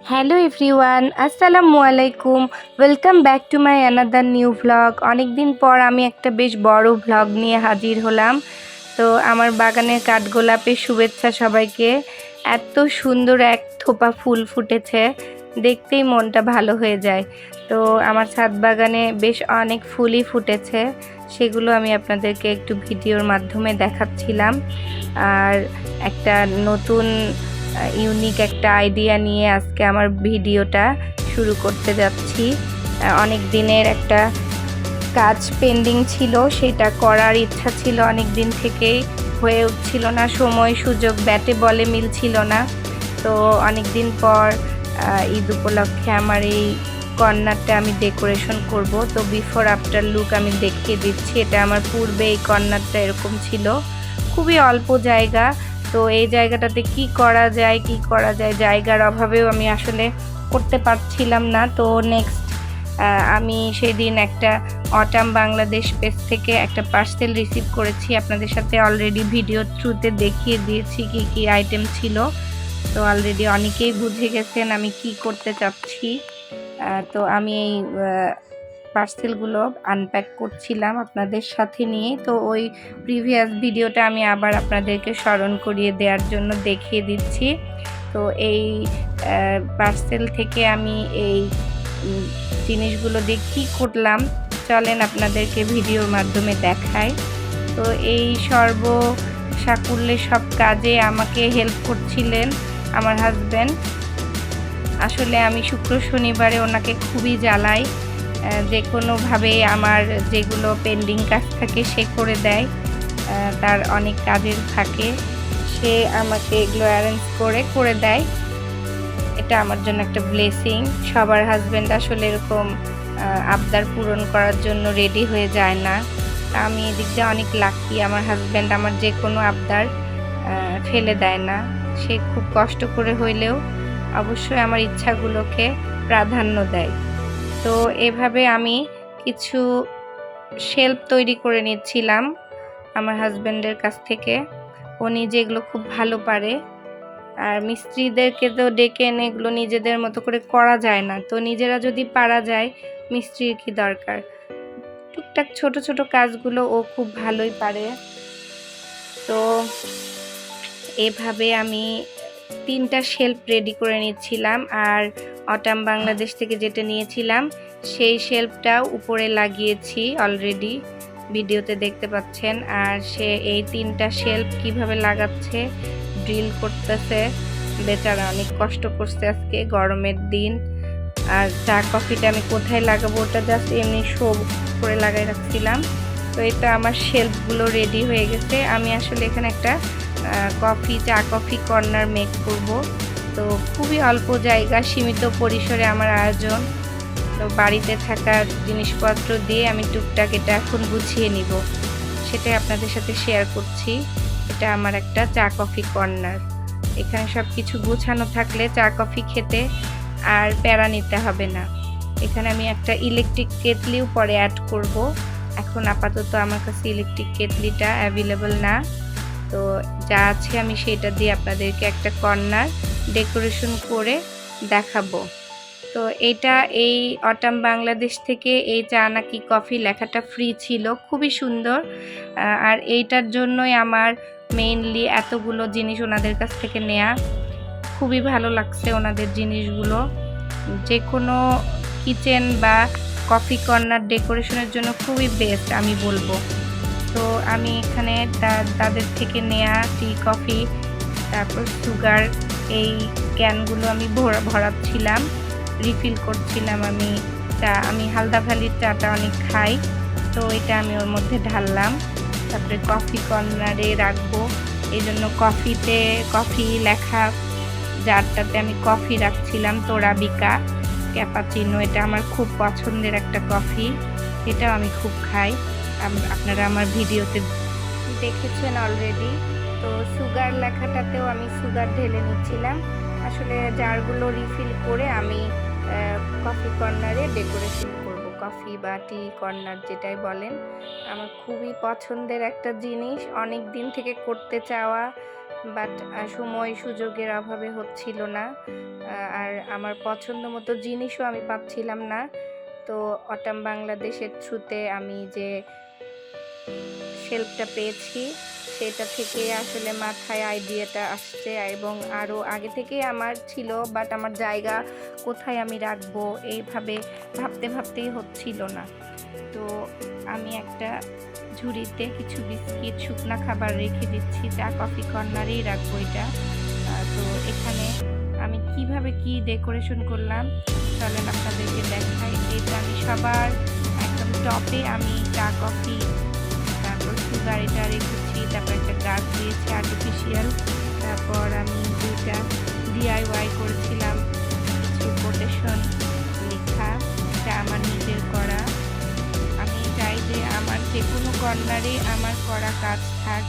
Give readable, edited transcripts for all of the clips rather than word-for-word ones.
Hello everyone, আসসালামু আলাইকুম। Welcome back to my another new vlog. অনেক দিন পর আমি একটা বেশ বড় ভ্লগ নিয়ে হাজির হলাম। তো আমার বাগানের কাঠগোলাপের শুভেচ্ছা সবাইকে। এত সুন্দর এক থোপা ফুল ফুটেছে, দেখতেই মনটা ভালো হয়ে যায়। তো আমার ছাদ বাগানে বেশ অনেক ফুলই ফুটেছে, সেগুলো আমি আপনাদেরকে একটু ভিডিওর মাধ্যমে দেখাচ্ছিলাম। আর একটা নতুন ইউনিক একটা আইডিয়া নিয়ে আজকে আমার ভিডিওটা শুরু করতে যাচ্ছি। অনেক দিনের একটা কাজ পেন্ডিং ছিল, সেটা করার ইচ্ছা ছিল অনেক দিন থেকেই, হয়ে উঠছিল না, সময় সুযোগ ব্যাটে বলে মিলছিল না। তো অনেক দিন পর ঈদ উপলক্ষে আমার এই কর্নারটা আমি ডেকোরেশন করব। তো বিফোর আফটার লুক আমি দেখিয়ে দিচ্ছি। এটা আমার পূর্বে এই কর্নারটা এরকম ছিল, খুবই অল্প জায়গা। তো এই জায়গাটাতে কি করা যায়, জায়গার অভাবেও আমি আসলে করতে পারছিলাম না। তো নেক্সট আমি সেদিন একটা অটাম বাংলাদেশ পেজ থেকে একটা পার্সেল রিসিভ করেছি। আপনাদের সাথে অলরেডি ভিডিও থ্রুতে দেখিয়ে দিয়েছি কি কি আইটেম ছিল। তো অলরেডি অনেকেই বুঝে গেছেন আমি কি করতে চাচ্ছি। তো আমি এই পার্সেলগুলো আনপ্যাক করছিলাম আপনাদের সাথে নিয়ে। তো ওই প্রিভিয়াস ভিডিওটা আমি আবার আপনাদেরকে স্মরণ করিয়ে দেওয়ার জন্য দেখিয়ে দিচ্ছি। তো এই পার্সেল থেকে আমি এই জিনিসগুলো দিয়ে কী করলাম চলেন আপনাদেরকে ভিডিওর মাধ্যমে দেখাই। তো এই সর্বসাকুল্যে সব কাজে আমাকে হেল্প করছিলেন আমার হাজব্যান্ড। আসলে আমি শুক্র শনিবারে ওনাকে খুবই জ্বালাই, যে কোনোভাবে আমার যেগুলো পেন্ডিং কাজ থাকে সে করে দেয়। তার অনেক কাজের থাকে, সে আমাকে এগুলো অ্যারেঞ্জ করে দেয়। এটা আমার জন্য একটা ব্লেসিং। সবার হাজব্যান্ড আসলে এরকম আবদার পূরণ করার জন্য রেডি হয়ে যায় না। আমি এদিক দিয়ে অনেক লাকি, আমার হাজব্যান্ড আমার যে কোনো আবদার ফেলে দেয় না। সে খুব কষ্ট করে হইলেও অবশ্যই আমার ইচ্ছাগুলোকে প্রাধান্য দেয়। তো এভাবে আমি কিছু শেলফ তৈরি করে নিচ্ছিলাম আমার হাজব্যান্ডের কাছ থেকে। উনি যেগুলো খুব ভালো পারে, আর মিস্ত্রিদেরকে তো ডেকে এনে এগুলো নিজেদের মতো করে করা যায় না। তো নিজেরা যদি পারা যায়, মিস্ত্রির কি দরকার। টুকটাক ছোট ছোট কাজগুলো ও খুব ভালোই পারে। তো এভাবে আমি 3টা শেলফ রেডি করে নিচ্ছিলাম। আর অটাম বাংলাদেশ থেকে যেটা নিয়েছিলাম সেই শেলফটাও উপরে লাগিয়েছি, অলরেডি ভিডিওতে দেখতে পাচ্ছেন। আর সে এই 3টা শেলফ কিভাবে লাগাচ্ছে, ড্রিল করতেছে। বেচারা অনেক কষ্ট করছে আজকে, গরমের দিন। আর চা কফিটা আমি কোথায় লাগাবো ওটা জাস্ট এমনি শো করে লাগাই রাখছিলাম। তো এটা আমার শেলফগুলো রেডি হয়ে গেছে। আমি আসলে এখানে একটা চা কফি কর্নার মেক করব। তো খুবই অল্প জায়গা, সীমিত পরিসরে আমার আয়োজন। তো বাড়িতে থাকা জিনিসপত্র দিয়ে আমি টুকটাক এটা এখন গুছিয়ে নিব, সেটাই আপনাদের সাথে শেয়ার করছি। এটা আমার একটা চা কফি কর্নার। এখানে সব কিছু গোছানো থাকলে চা কফি খেতে আর প্যারা নিতে হবে না। এখানে আমি একটা ইলেকট্রিক কেটলিও পরে অ্যাড করব। এখন আপাতত আমার কাছে ইলেকট্রিক কেটলিটা অ্যাভেলেবল না। তো যা আছে আমি সেটা দিয়ে আপনাদেরকে একটা কর্নার ডেকোরেশন করে দেখাবো। তো এটা এই অটাম বাংলাদেশ থেকে এই চা নাকি কফি লেখাটা ফ্রি ছিল, খুবই সুন্দর। আর এইটার জন্যই আমার মেইনলি এতগুলো জিনিস ওনাদের কাছ থেকে নেয়া। খুবই ভালো লাগছে ওনাদের জিনিসগুলো। যে কোনো কিচেন বা কফি কর্নার ডেকোরেশনের জন্য খুবই বেস্ট আমি বলবো। তো আমি এখানে তাদের থেকে নেয়া টি কফি, তারপর সুগার, এই ক্যানগুলো আমি ভরাচ্ছিলাম, রিফিল করছিলাম। আমি হালদা ভ্যালির চাটা অনেক খাই, তো এটা আমি ওর মধ্যে ঢাললাম। তারপরে কফি কর্নারে রাখবো, এই জন্য কফি লেখা জারটাতে আমি কফি রাখছিলাম, তোরাবিকা ক্যাপাচিনো। এটা আমার খুব পছন্দের একটা কফি, এটাও আমি খুব খাই। আপনারা আমার ভিডিওতে দেখেছেন অলরেডি। তো সুগার লেখাটাতেও আমি সুগার ঢেলে নিচ্ছিলাম। আসলে জারগুলো রিফিল করে আমি কফি কর্নারে ডেকোরেশন করব, কফি বা টি কর্নার যেটাই বলেন। আমার খুবই পছন্দের একটা জিনিস, অনেক দিন থেকে করতে চাওয়া। বাট সময় সুযোগের অভাবে হচ্ছিল না, আর আমার পছন্দ মতো জিনিসও আমি পাচ্ছিলাম না। তো অটাম বাংলাদেশের থ্রুতে আমি যে শেলফটা পেয়েছি সেটা থেকে আসলে মাথায় আইডিয়াটা আসছে, এবং আরও আগে থেকেই আমার ছিল, বাট আমার জায়গা কোথায় আমি রাখবো এইভাবে ভাবতে ভাবতেই হচ্ছিল না। তো আমি একটা ঝুড়িতে কিছু বিস্কিট, শুকনা খাবার রেখে দিচ্ছি, চা কফি কর্নারেই রাখবো এটা। তো এখানে আমি কিভাবে কি ডেকোরেশন করলাম চলেন আপনাদেরকে দেখাই। এটা আমি সবার একদম টপে আমি চা কফি, তারপর সুগার এটা রেখেছি, তারপর একটা গাছ দিয়েছি আর্টিফিশিয়াল, তারপর আমি দুইটা DIY করেছিলাম কিছু কোটেশন লেখা, এটা আমার নিজের করা। আমি চাই যে আমার যে কোনো কর্নারে আমার করা কাজ থাক,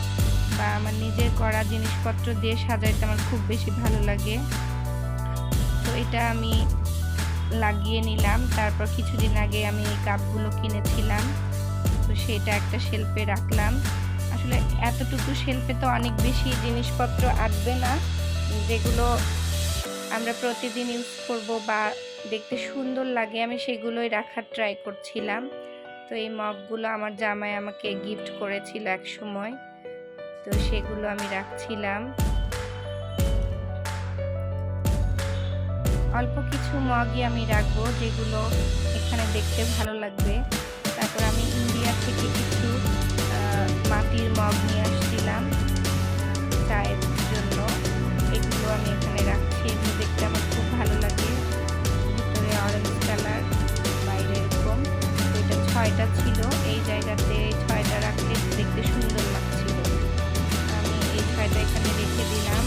বা আমার নিজের করা জিনিসপত্র দিয়ে সাজাইতে আমার খুব বেশি ভালো লাগে। তো এটা আমি লাগিয়ে নিলাম। তারপর কিছুদিন আগে আমি এই কাপগুলো কিনেছিলাম, তো সেটা একটা শেলফে রাখলাম। আসলে এতটুকু শেলফে তো অনেক বেশি জিনিসপত্র আটবে না, যেগুলো আমরা প্রতিদিন ইউজ করব বা দেখতে সুন্দর লাগে আমি সেগুলোই রাখার ট্রাই করছিলাম। তো এই মগগুলো আমার জামাই আমাকে গিফট করেছিল এক সময়, তো সেগুলো আমি রাখছিলাম। অল্প কিছু মগই আমি রাখবো যেগুলো এখানে দেখতে ভালো লাগবে। তারপর আমি ইন্ডিয়া থেকে কিছু মাটির মগ নিয়ে আসছিলাম চায়ের জন্য, এগুলো আমি এখানে রাখছি। এগুলো দেখতে আমার খুব ভালো লাগে, ভিতরে অরেঞ্জ কালার, বাইরে এরকম। এটা 6টা ছিল, এই জায়গাতে 6টা রাখলে দেখতে সুন্দর লাগছিল। আমি এই 6টা এখানে রেখে দিলাম।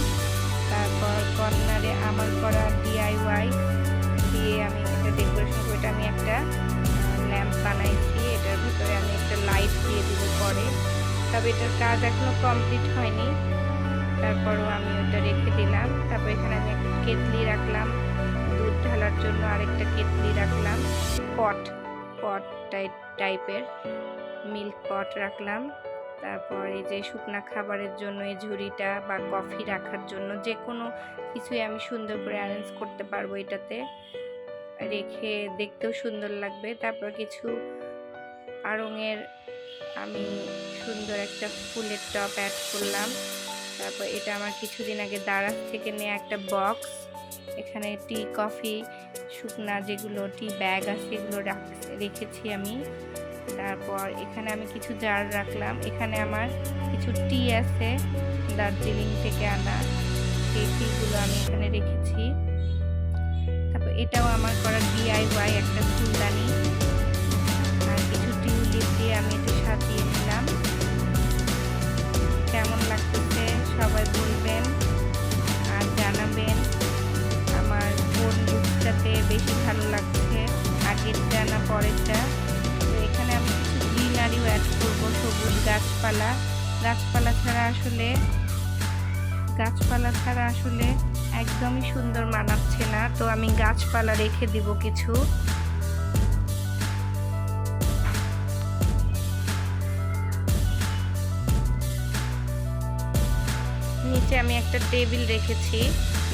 তারপর কর্নারে আমার করা DIY দিয়ে আমি এটা ডেকোরেশন করে, এটা আমি একটা ল্যাম্প বানাইছি, এটার ভিতরে আমি একটা লাইট দিয়ে দিব পরে, তবে এটার কাজ এখনো কমপ্লিট হয়নি। তারপরও আমি ওটা রেখে দিলাম। তারপর এখানে আমি একটা কেটলি রাখলাম দুধ ঢালার জন্য, আরেকটা কেটলি রাখলাম, পট টাইপের মিল্ক পট রাখলাম। তারপর এই যে শুকনা খাবারের জন্য এই ঝুড়িটা, বা কফি রাখার জন্য যে কোনো কিছুই আমি সুন্দর করে অ্যারেঞ্জ করতে পারবো, এটাতে রেখে দেখতেও সুন্দর লাগবে। তারপর কিছু আড়ঙের আমি সুন্দর একটা ফুলের টপ অ্যাড করলাম। তারপর এটা আমার কিছুদিন আগে দারাজ থেকে নেওয়া একটা বক্স, এখানে টি কফি শুকনা যেগুলো টি ব্যাগ আছে এগুলো রেখেছি আমি। তারপর এখানে আমি কিছু জার রাখলাম, এখানে আমার কিছু টি আছে দার্জিলিং থেকে আনা, সেই টিগুলো আমি এখানে রেখেছি। তারপর এটাও আমার করা DIY একটা ফুলদানি, আর কিছু টিউলিপ দিয়ে আমি এটা সাজিয়ে নিলাম। কেমন লাগতেছে সবাই বলবেন আর জানাবেন আমার কোন লুকটাতে বেশি ভালো লাগছে, আগেরটা না পরেরটা। তো এখানে আমি কিছু গ্রিনারিও অ্যাড করবো, সবুজ গাছপালা ছাড়া আসলে একদমই সুন্দর মানাচ্ছে না, তো আমি গাছপালা রেখে দিব কিছু। নিচে আমি একটা টেবিল রেখেছি,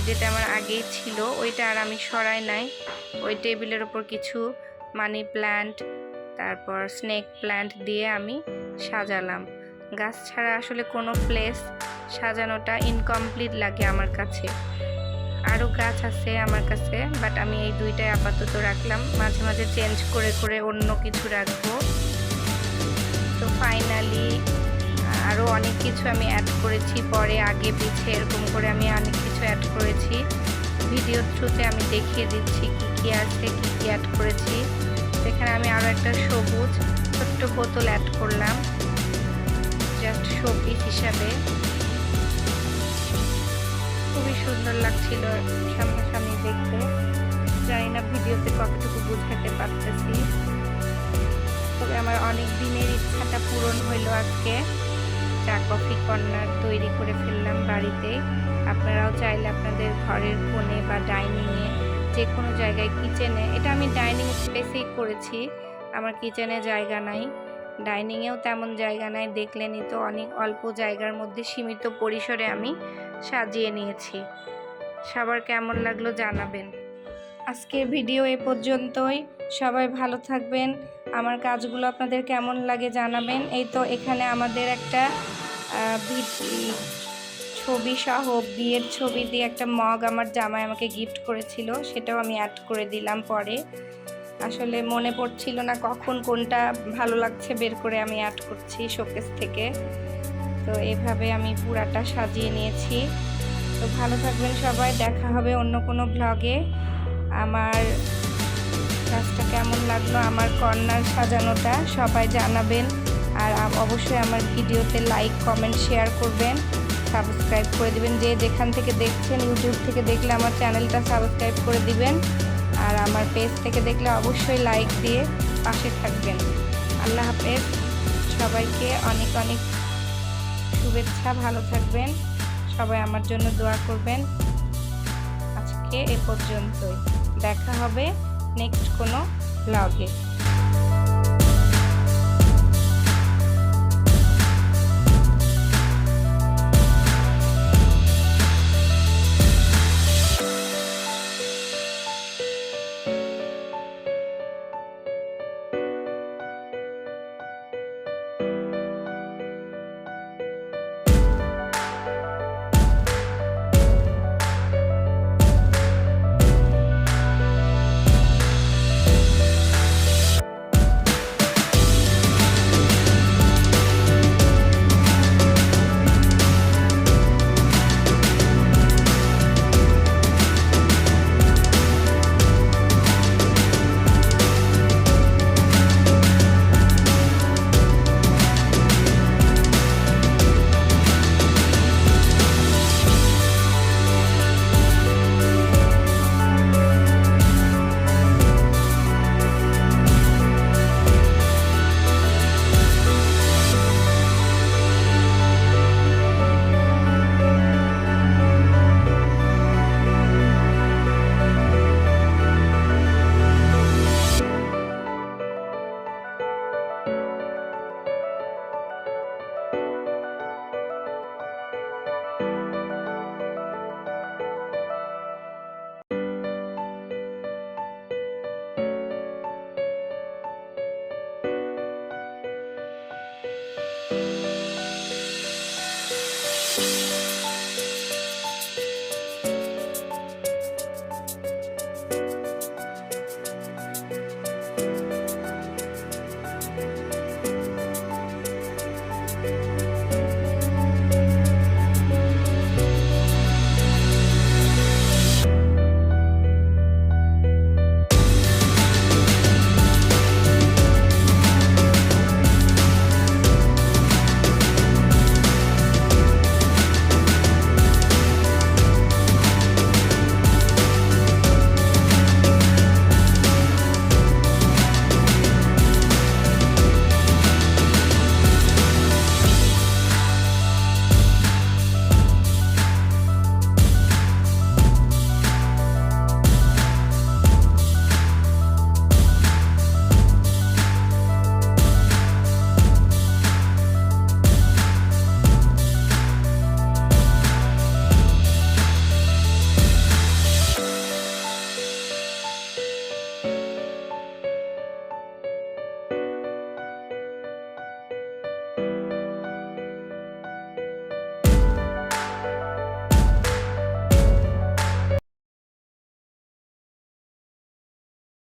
যেটা আমার আগেই ছিল, ওইটা আর আমি সরাই নাই। ওই টেবিলের ওপর কিছু মানি প্ল্যান্ট, তারপর স্নেক প্ল্যান্ট দিয়ে আমি সাজালাম। গাছ ছাড়া আসলে কোনো প্লেস সাজানোটা ইনকমপ্লিট লাগে আমার কাছে। আরও গাছ আছে আমার কাছে, বাট আমি এই দুইটাই আপাতত রাখলাম, মাঝে মাঝে চেঞ্জ করে করে অন্য কিছু রাখবো। তো ফাইনালি আরও অনেক কিছু আমি অ্যাড করেছি, পরে আগে পিছে এরকম করে আমি অনেক কিছু অ্যাড করেছি। ভিডিওর থ্রুতে আমি দেখিয়ে দিচ্ছি কি কি আছে, কি কি অ্যাড করেছি। সেখানে আমি আরও একটা সবুজ ছোট্ট বোতল অ্যাড করলাম, জাস্ট শোপিস হিসাবে। খুবই সুন্দর লাগছিল সামনাসামনি দেখতে, জানি না ভিডিওতে কতটুকু বুঝাতে পারতেছি, তবে আমার অনেক দিনের ইচ্ছাটা পূরণ হইলো আজকে। চা কফি কর্নার তৈরি করে ফেললাম বাড়িতে। আপনারাও চাইলে আপনাদের ঘরের কোণে বা ডাইনিংয়ে যে কোনো জায়গায়, কিচেনে, এটা আমি ডাইনিং স্পেসেই করেছি, আমার কিচেনে জায়গা নাই, ডাইনিংয়েও তেমন জায়গা নাই, দেখলেনই তো, অনেক অল্প জায়গার মধ্যে সীমিত পরিসরে আমি সাজিয়ে নিয়েছি। সবার কেমন লাগলো জানাবেন। আজকের ভিডিও এ পর্যন্তই। সবাই ভালো থাকবেন। আমার কাজগুলো আপনাদের কেমন লাগে জানাবেন। এই তো এখানে আমাদের একটা ছবি সহ বিয়ের ছবি দিয়ে একটা মগ আমার জামাই আমাকে গিফট করেছিল, সেটাও আমি অ্যাড করে দিলাম পরে। আসলে মনে পড়ছিল না কখন কোনটা ভালো লাগছে, বের করে আমি অ্যাড করছি শোকেস থেকে। তো এভাবে আমি পুরাটা সাজিয়ে নিয়েছি। তো ভালো থাকবেন সবাই, দেখা হবে অন্য কোনো ব্লগে। আমার কাজটা কেমন লাগলো, আমার কর্নার সাজানোটা সবাই জানাবেন। আর অবশ্যই আমার ভিডিওতে লাইক, কমেন্ট, শেয়ার করবেন, সাবস্ক্রাইব করে দিবেন। যে যেখান থেকে দেখছেন, ইউটিউব থেকে দেখলে আমার চ্যানেলটা সাবস্ক্রাইব করে দিবেন। আর আমার পেজ থেকে দেখলে অবশ্যই লাইক দিয়ে পাশে থাকবেন। আল্লাহ হাফেজ। সবাইকে অনেক অনেক শুভেচ্ছা। ভালো থাকবেন সবাই, আমার জন্য দোয়া করবেন। আজকে এ পর্যন্তই, দেখা হবে নেক্সট কোনো ব্লগে।